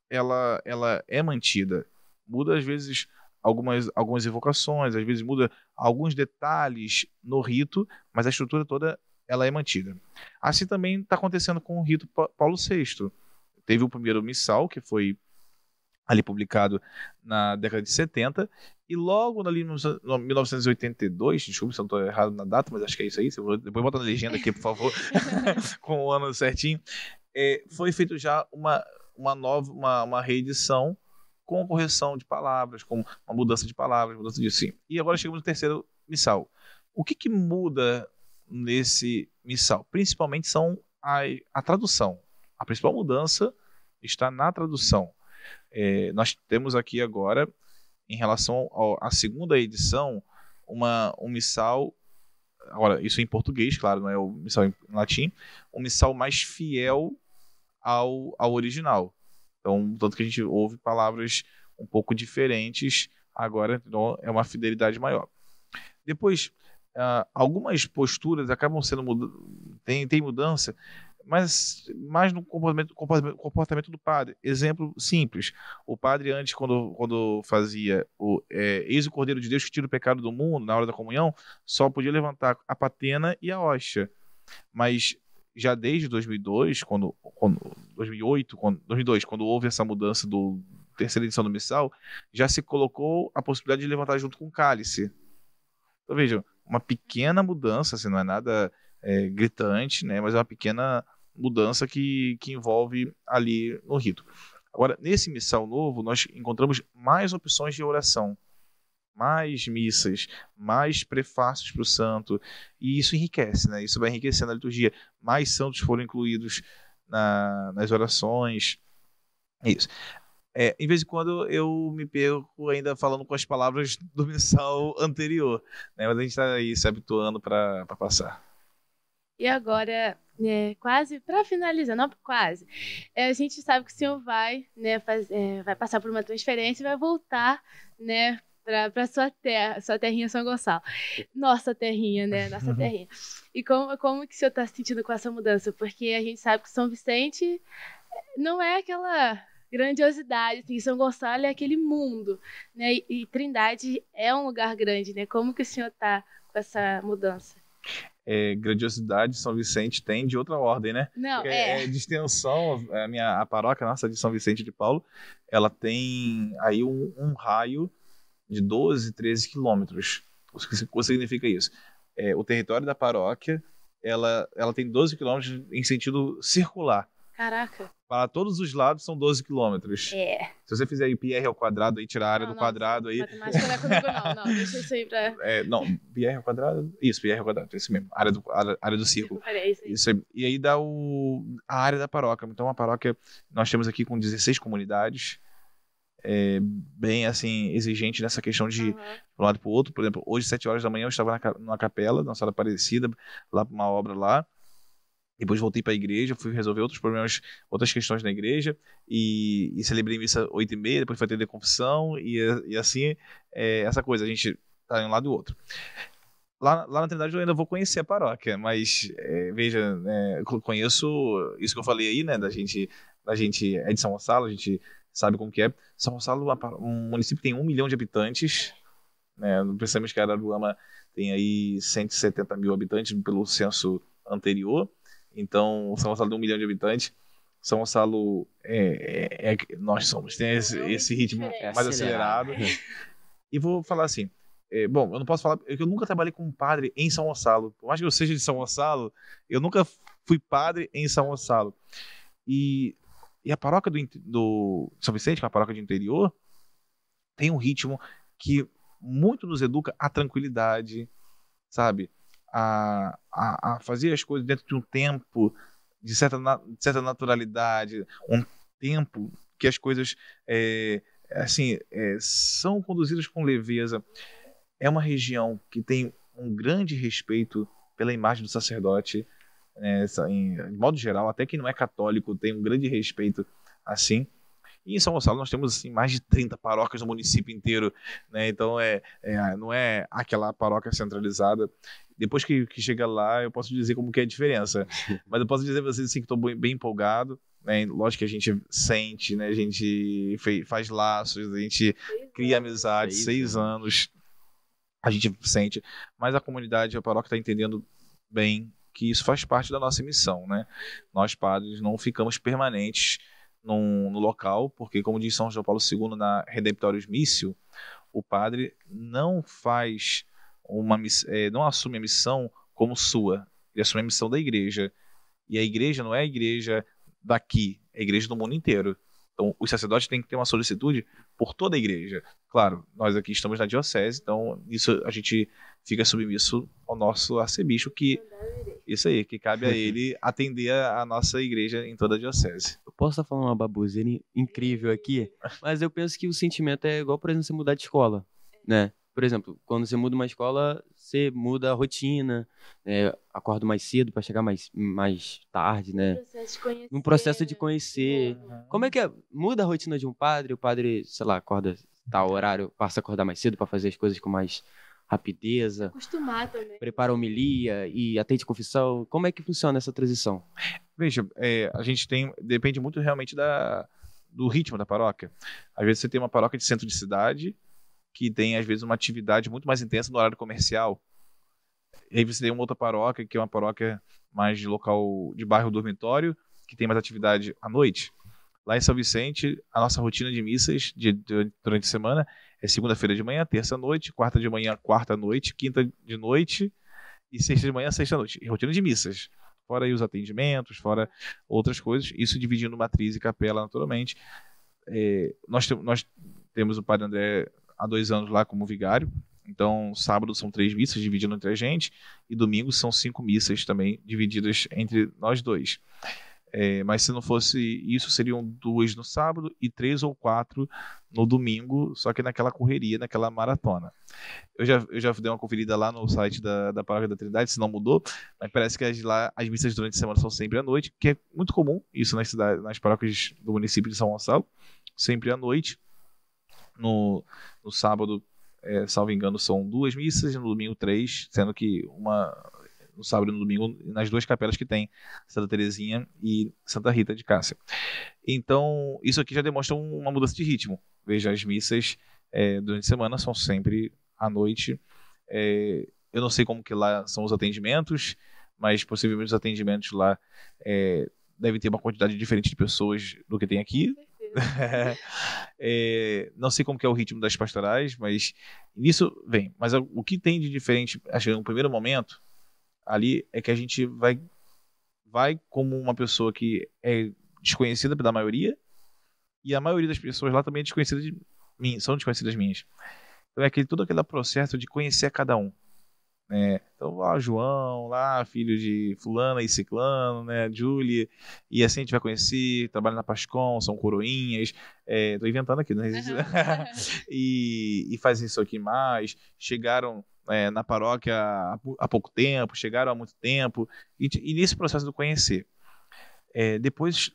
ela é mantida. Muda às vezes algumas evocações, às vezes muda alguns detalhes no rito, mas a estrutura toda ela é mantida. Assim também está acontecendo com o rito Paulo VI. Teve o primeiro missal, que foi ali publicado na década de 70, e logo ali em 1982, desculpe se eu não estou errado na data, mas acho que é isso aí, depois bota na legenda aqui, por favor, com o ano certinho, foi feito já uma reedição com correção de palavras, com uma mudança de palavras, mudança disso, sim. E agora chegamos no terceiro missal. O que muda nesse missal? Principalmente são a tradução. A principal mudança está na tradução. Nós temos aqui agora, em relação à segunda edição, um missal, agora isso em português, claro, não é o missal em latim, um missal mais fiel ao original. Então, tanto que a gente ouve palavras um pouco diferentes agora, então é uma fidelidade maior. Depois, algumas posturas acabam sendo tem mudança, mas mais no comportamento do padre. Exemplo simples: o padre antes, quando fazia eis o Cordeiro de Deus que tira o pecado do mundo, na hora da comunhão, só podia levantar a patena e a hóstia. Mas já desde 2002, 2002, quando houve essa mudança do terceira edição do missal, já se colocou a possibilidade de levantar junto com o cálice. Então vejam, uma pequena mudança, assim, não é nada gritante, né, mas é uma pequena mudança que envolve ali no rito. Agora, nesse missal novo, nós encontramos mais opções de oração, mais missas, mais prefácios para o santo, e isso enriquece, né? Isso vai enriquecendo a liturgia. Mais santos foram incluídos nas orações. É isso. Em vez em quando eu me perco ainda falando com as palavras do missal anterior, né? Mas a gente está aí se habituando para passar. E agora, quase para finalizar, não quase, a gente sabe que o senhor vai, né, vai passar por uma transferência e vai voltar, né, para sua terra, sua terrinha São Gonçalo. Nossa terrinha, né? Nossa terrinha. E como que o senhor está se sentindo com essa mudança? Porque a gente sabe que São Vicente não é aquela grandiosidade, assim, São Gonçalo é aquele mundo, né? E Trindade é um lugar grande, né? Como que o senhor está com essa mudança? Grandiosidade São Vicente tem de outra ordem, né? Não, de extensão, a paróquia nossa de São Vicente de Paulo, ela tem aí um raio de 12, 13 quilômetros. O que significa isso? O território da paróquia, ela tem 12 quilômetros em sentido circular. Caraca. Para todos os lados são 12 quilômetros. É. Se você fizer aí πr ao quadrado, aí tirar a área do quadrado aí... Matemática não é comigo não, deixa isso aí pra... Não, πr ao quadrado... Isso, πr ao quadrado, é isso mesmo. Área do círculo. Isso aí. E aí dá a área da paróquia. Então a paróquia, nós temos aqui com 16 comunidades, bem assim, exigente nessa questão de um lado para o outro. Por exemplo, hoje, 7 horas da manhã, eu estava numa capela, na Sala Aparecida, lá para uma obra lá. Depois voltei para a igreja, fui resolver outros problemas, outras questões na igreja, e celebrei missa 8h30, depois fui atender confissão, e assim, essa coisa, a gente tá em um lado e outro. Lá na Trindade eu ainda vou conhecer a paróquia, mas veja, eu conheço isso que eu falei aí, né, da gente é de São Gonçalo, a gente sabe como que é. São Gonçalo, um município que tem 1 milhão de habitantes, né, pensamos que Araruama tem aí 170 mil habitantes pelo censo anterior. Então, São Gonçalo tem 1 milhão de habitantes. São Gonçalo nós somos, tem esse ritmo mais acelerado. E vou falar assim, bom, eu não posso falar, eu nunca trabalhei com um padre em São Gonçalo. Por mais que eu seja de São Gonçalo, eu nunca fui padre em São Gonçalo. E a paróquia do São Vicente, que é uma paróquia de interior, tem um ritmo que muito nos educa a tranquilidade, sabe? A fazer as coisas dentro de um tempo de certa naturalidade, um tempo que as coisas são conduzidas com leveza. É uma região que tem um grande respeito pela imagem do sacerdote, de modo geral, até quem não é católico tem um grande respeito assim. E em São Gonçalo nós temos assim, mais de 30 paróquias no município inteiro, né? Então não é aquela paróquia centralizada. Depois que chega lá, eu posso dizer como que é a diferença. Mas eu posso dizer para vocês assim, que estou bem empolgado, né? Lógico que a gente sente, né? A gente faz laços, a gente cria amizade, 6 anos, a gente sente. Mas a comunidade, a paróquia está entendendo bem que isso faz parte da nossa missão, né? Nós padres não ficamos permanentes no local, porque como diz São João Paulo II na Redemptorius Missio, o padre não faz não assume a missão como sua, ele assume a missão da igreja, e a igreja não é a igreja daqui, é a igreja do mundo inteiro. Então os sacerdotes têm que ter uma solicitude por toda a igreja. Claro, nós aqui estamos na diocese, então isso a gente fica submisso ao nosso arcebispo, que cabe a ele atender a nossa igreja em toda a diocese. Eu posso estar falando uma baboseira incrível aqui, mas eu penso que o sentimento é igual, por exemplo, você mudar de escola, né? Por exemplo, quando você muda uma escola, você muda a rotina, acorda mais cedo para chegar mais tarde, né? Um processo de conhecer. Como é que é? Muda a rotina de um padre, o padre, sei lá, acorda tal horário, passa a acordar mais cedo para fazer as coisas com mais rapidez, acostumar também. Prepara a homilia e atende confissão. Como é que funciona essa transição? Veja, a gente depende muito realmente do ritmo da paróquia. Às vezes você tem uma paróquia de centro de cidade que tem, às vezes, uma atividade muito mais intensa no horário comercial. E aí você tem uma outra paróquia, que é uma paróquia mais de local de bairro dormitório, que tem mais atividade à noite. Lá em São Vicente, a nossa rotina de missas durante a semana é segunda-feira de manhã, terça à noite, quarta de manhã, quarta à noite, quinta de noite e sexta de manhã, sexta à noite. E rotina de missas. Fora aí os atendimentos, fora outras coisas. Isso dividindo matriz e capela, naturalmente. Nós temos o Padre André há 2 anos lá como vigário. Então, sábado são 3 missas dividindo entre a gente e domingo são 5 missas também divididas entre nós dois. Mas se não fosse isso, seriam 2 no sábado e 3 ou 4 no domingo, só que naquela correria, naquela maratona. Eu já dei uma conferida lá no site da Paróquia da Trindade, se não mudou, mas parece que as missas durante a semana são sempre à noite, que é muito comum isso nas paróquias do município de São Gonçalo, sempre à noite. No sábado, salvo engano, são 2 missas e no domingo 3, sendo que uma no sábado e no domingo nas 2 capelas que tem, Santa Terezinha e Santa Rita de Cássia. Então, isso aqui já demonstra uma mudança de ritmo. Veja, as missas durante a semana são sempre à noite. Eu não sei como que lá são os atendimentos, mas possivelmente os atendimentos lá devem ter uma quantidade diferente de pessoas do que tem aqui. Não sei como que é o ritmo das pastorais, mas nisso vem. Mas o que tem de diferente, acho que no primeiro momento ali, é que a gente vai como uma pessoa que é desconhecida da maioria, e a maioria das pessoas lá também é desconhecida de mim, são desconhecidas minhas. Então todo aquele processo de conhecer a cada um. Né? Então, lá João, lá filho de fulana e ciclano, né? Julie, e assim a gente vai conhecer, trabalha na Pascom, são coroinhas, tô inventando aqui, né? e fazem isso aqui mais, chegaram na paróquia há pouco tempo, chegaram há muito tempo, e nesse processo do conhecer. Depois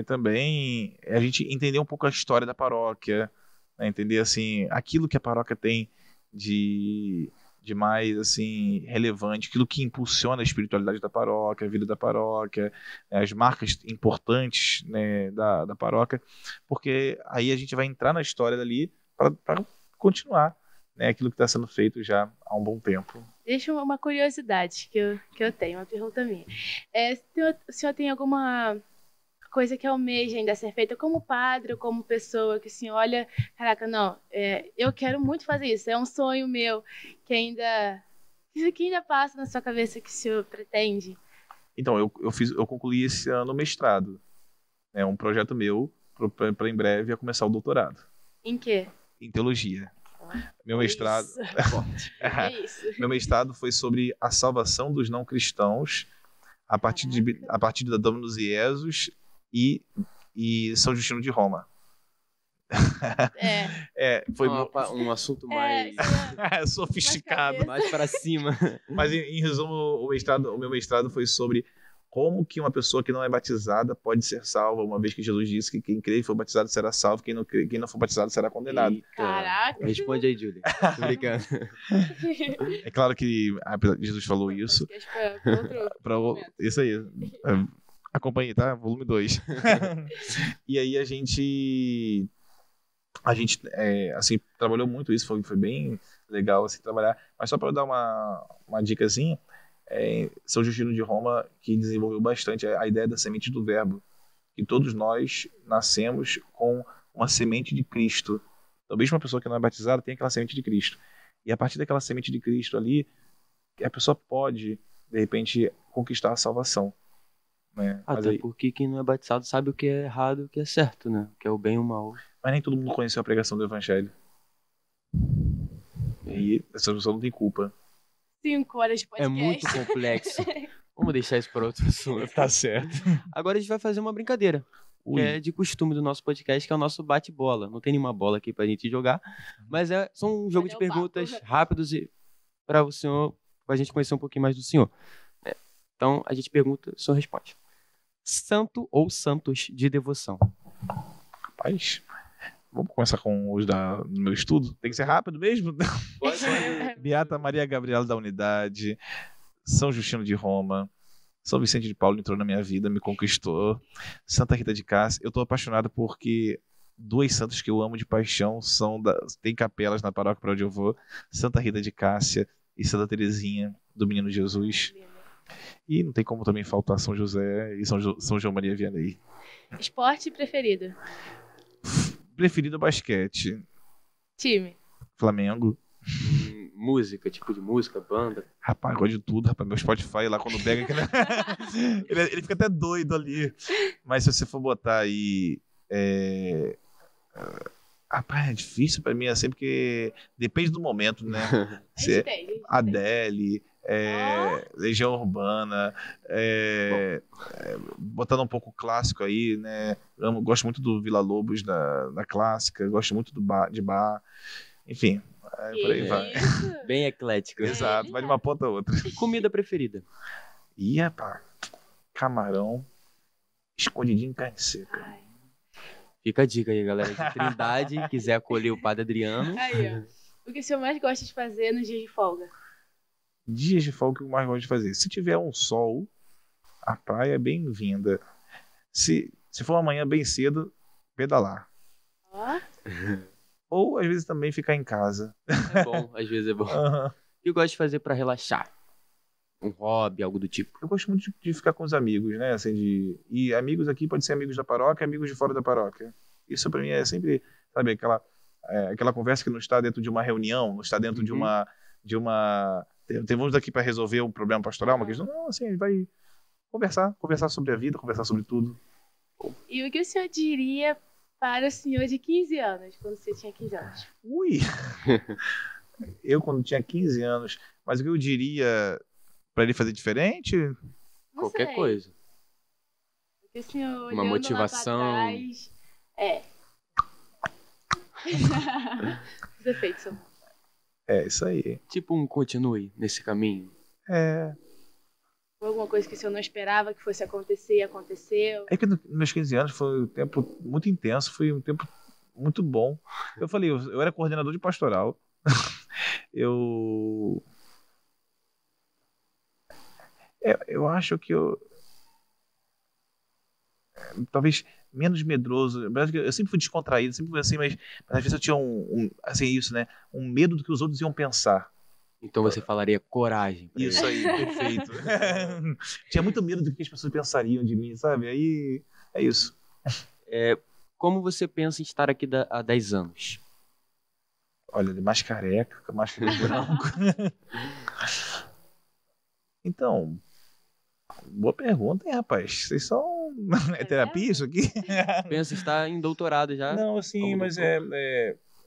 também a gente entender um pouco a história da paróquia, né? Entender assim, aquilo que a paróquia tem de mais assim relevante, aquilo que impulsiona a espiritualidade da paróquia, a vida da paróquia, as marcas importantes, né, da paróquia, porque aí a gente vai entrar na história dali para continuar, né, aquilo que está sendo feito já há um bom tempo. Deixa uma curiosidade que eu tenho, uma pergunta minha. O senhor tem alguma coisa que almeja ainda ser feita como padre ou como pessoa que assim, olha, caraca, não, eu quero muito fazer isso, é um sonho meu que ainda passa na sua cabeça que o senhor pretende? Então, eu concluí esse ano o mestrado, né, um projeto meu para em breve eu começar o doutorado. Em quê? Em teologia. Meu mestrado, meu mestrado foi sobre a salvação dos não cristãos a partir da Dominus Iesus e São Justino de Roma. Foi um assunto mais sofisticado, mais para cima. Mas em resumo, o meu mestrado foi sobre como que uma pessoa que não é batizada pode ser salva, uma vez que Jesus disse que quem crê e for batizado será salvo, quem não for batizado será condenado. Eita. Caraca! Responde aí, Julie. Tô brincando. É claro que Jesus falou isso. Isso aí. Acompanhe, tá? Volume 2. E aí a gente assim, trabalhou muito isso, foi bem legal assim, trabalhar. Mas só para dar uma dicasinha, São Justino de Roma que desenvolveu bastante a ideia da semente do verbo, que todos nós nascemos com uma semente de Cristo. Então, mesmo uma pessoa que não é batizada tem aquela semente de Cristo. E a partir daquela semente de Cristo ali, a pessoa pode, de repente, conquistar a salvação. Né? Até porque quem não é batizado sabe o que é errado e o que é certo, né? O que é o bem e o mal. Mas nem todo mundo conheceu a pregação do Evangelho. E essa pessoa não tem culpa. 5 horas de podcast. É muito complexo. Vamos deixar isso para outro assunto. Tá certo. Agora a gente vai fazer uma brincadeira. Que é de costume do nosso podcast, que é o nosso bate-bola. Não tem nenhuma bola aqui pra gente jogar, mas só um jogo de perguntas rápidos para o senhor, pra gente conhecer um pouquinho mais do senhor. Então a gente pergunta, o senhor responde. Santo ou santos de devoção? Rapaz, vamos começar com os do meu estudo? Tem que ser rápido mesmo? Pode. Beata Maria Gabriela da Unidade, São Justino de Roma, São Vicente de Paulo entrou na minha vida, me conquistou, Santa Rita de Cássia. Eu tô apaixonado porque 2 santos que eu amo de paixão tem capelas na paróquia para onde eu vou, Santa Rita de Cássia e Santa Teresinha do Menino Jesus. E não tem como também faltar São José e São João Maria Vianney. Esporte preferido? Preferido basquete. Time? Flamengo. Música, tipo de música, banda? Rapaz, eu gosto de tudo, rapaz. Meu Spotify lá quando pega. ele fica até doido ali. Mas se você for botar aí. Rapaz, é difícil pra mim assim, porque depende do momento, né? Adele. Legião Urbana, botando um pouco clássico aí, né? Gosto muito do Vila Lobos da clássica, gosto muito de bar, enfim, por aí vai. Bem eclético. Exato, vai de uma ponta a outra. Comida preferida? Rapaz, camarão escondidinho em carne seca. Fica a dica aí, galera de Trindade, quiser acolher o Padre Adriano. Aí, ó. O que o senhor mais gosta de fazer nos dias de folga? Dias de folga que eu mais gosto de fazer. Se tiver um sol, a praia é bem-vinda. Se for uma manhã bem cedo, pedalar. Ou às vezes também ficar em casa. É bom, às vezes é bom. O que eu gosto de fazer pra relaxar? Um hobby, algo do tipo? Eu gosto muito de ficar com os amigos, né? Assim, e amigos aqui podem ser amigos da paróquia, amigos de fora da paróquia. Isso pra mim é sempre, sabe, aquela conversa que não está dentro de uma reunião, não está dentro de uma temos aqui para resolver um problema pastoral, uma questão. Não, assim, a gente vai conversar sobre a vida, conversar sobre tudo. E o que o senhor diria para o senhor de 15 anos, quando você tinha 15 anos? Ui! Eu quando tinha 15 anos. Mas o que eu diria para ele fazer diferente? Não Qualquer sei. coisa. O que o senhor Uma olhando motivação. lá pra trás... Os efeitos são... É, isso aí. Tipo um continue nesse caminho. É Alguma coisa que o senhor não esperava que fosse acontecer e aconteceu. que nos meus 15 anos foi um tempo muito intenso, foi um tempo muito bom. Eu falei, eu era coordenador de pastoral. Eu acho que eu talvez menos medroso. Eu sempre fui descontraído, sempre fui assim, mas às vezes eu tinha assim, isso, né? Um medo do que os outros iam pensar. Então você falaria coragem. pra Isso ele. aí, perfeito. Tinha muito medo do que as pessoas pensariam de mim, sabe? Aí é isso. Como você pensa em estar aqui há 10 anos? Olha, ele mais careca, com mais cabelo branco. Então, boa pergunta, hein, rapaz? Vocês são... É terapia isso aqui? Pensa em estar em doutorado já? Não, assim, Como mas doutor?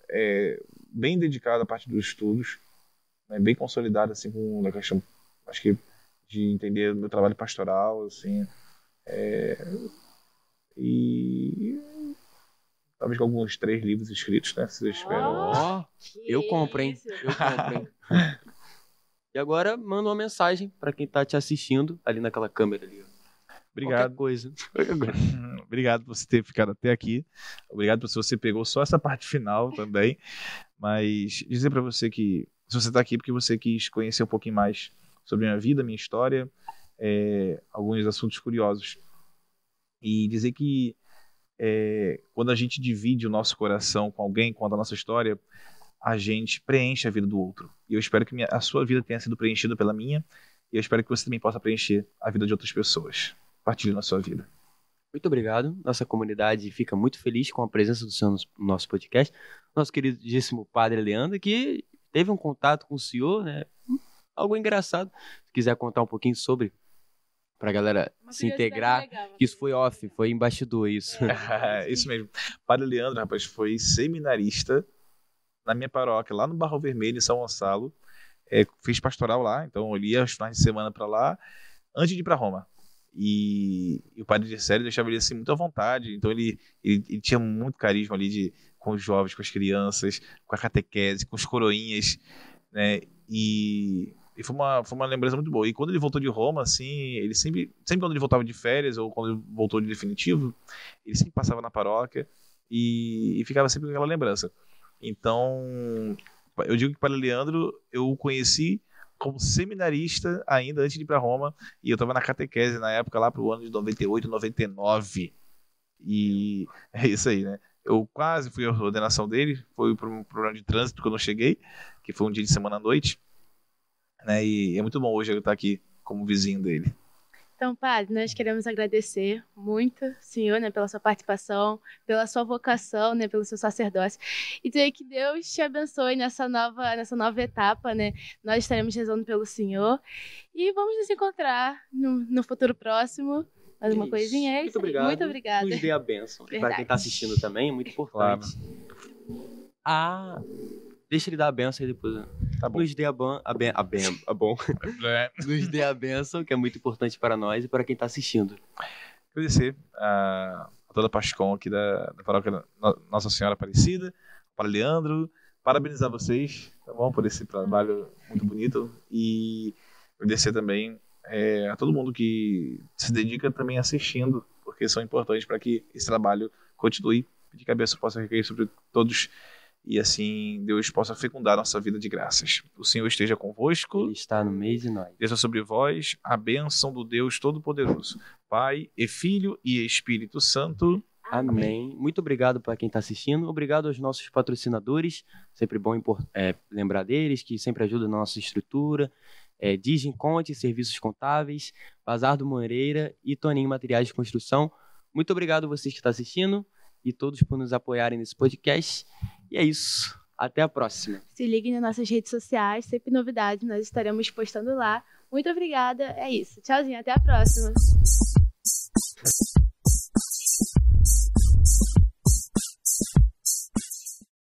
é bem dedicado à parte dos estudos, né, bem consolidado, assim, com a questão, acho que, de entender o meu trabalho pastoral, assim, e talvez com alguns 3 livros escritos, né, se vocês esperam. Ó, eu compro, hein? isso? Eu compro, hein? E agora manda uma mensagem pra quem tá te assistindo ali naquela câmera ali. Ó. Obrigado. Qualquer coisa. Obrigado por você ter ficado até aqui. Obrigado por você pegou só essa parte final também. Mas dizer para você que se você está aqui porque você quis conhecer um pouquinho mais sobre a minha vida, minha história, alguns assuntos curiosos. E dizer que quando a gente divide o nosso coração com alguém, conta a nossa história, a gente preenche a vida do outro. E eu espero que a sua vida tenha sido preenchida pela minha. E eu espero que você também possa preencher a vida de outras pessoas. Partilhe na sua vida. Muito obrigado. Nossa comunidade fica muito feliz com a presença do senhor no nosso podcast. Nosso queridíssimo Padre Leandro, que teve um contato com o senhor, né? Algo engraçado. Se quiser contar um pouquinho sobre, pra galera Uma se curiosidade integrar. legal, Que isso foi off, foi em bastidor isso. Isso mesmo. Padre Leandro, rapaz, foi seminarista na minha paróquia, lá no Barro Vermelho, em São Gonçalo. Fiz pastoral lá, então eu ia aos finais de semana para lá, antes de ir para Roma. E o padre de série deixava ele assim muito à vontade, então ele tinha muito carisma ali com os jovens, com as crianças, com a catequese, com os coroinhas, né? E foi uma lembrança muito boa. E quando ele voltou de Roma, assim, ele sempre quando ele voltava de férias ou quando ele voltou de definitivo, ele sempre passava na paróquia e ficava sempre com aquela lembrança. Então, eu digo que o Padre Leandro eu o conheci como seminarista ainda antes de ir para Roma, e eu estava na catequese na época lá para o ano de 98, 99. E é isso aí, né? Eu quase fui à ordenação dele, foi por um problema de trânsito que eu não cheguei, que foi um dia de semana à noite, né? E é muito bom hoje eu estar aqui como vizinho dele. Então, Padre, nós queremos agradecer muito, senhor, né, pela sua participação, pela sua vocação, né, pelo seu sacerdócio, e dizer que Deus te abençoe nessa nova etapa, né? Nós estaremos rezando pelo senhor e vamos nos encontrar no futuro próximo. Mais uma coisinha é Muito isso. obrigado. Muito obrigada. Nos dê a bênção. Para Verdade. quem tá assistindo também, é muito importante. Deixa ele dar a bênção aí depois. Tá bom. Nos dê bom. Nos dê a bênção, que é muito importante para nós e para quem tá assistindo. Agradecer a toda a Pascom aqui da paróquia Nossa Senhora Aparecida, para Leandro, parabenizar vocês, tá bom, por esse trabalho muito bonito, e agradecer também a todo mundo que se dedica também assistindo, porque são importantes para que esse trabalho continue, de cabeça possa recair sobre todos, e assim Deus possa fecundar nossa vida de graças. O Senhor esteja convosco. Ele está no meio de nós. Desça sobre vós a bênção do Deus Todo-Poderoso, Pai e Filho e Espírito Santo. Amém. Muito obrigado para quem está assistindo. Obrigado aos nossos patrocinadores. Sempre bom lembrar deles, que sempre ajudam na nossa estrutura. Diginconte, Serviços Contábeis, Bazar do Moreira e Toninho Materiais de Construção. Muito obrigado a vocês que estão assistindo e todos por nos apoiarem nesse podcast. E é isso. Até a próxima. Se liguem nas nossas redes sociais, sempre novidades, nós estaremos postando lá. Muito obrigada. É isso. Tchauzinho, até a próxima.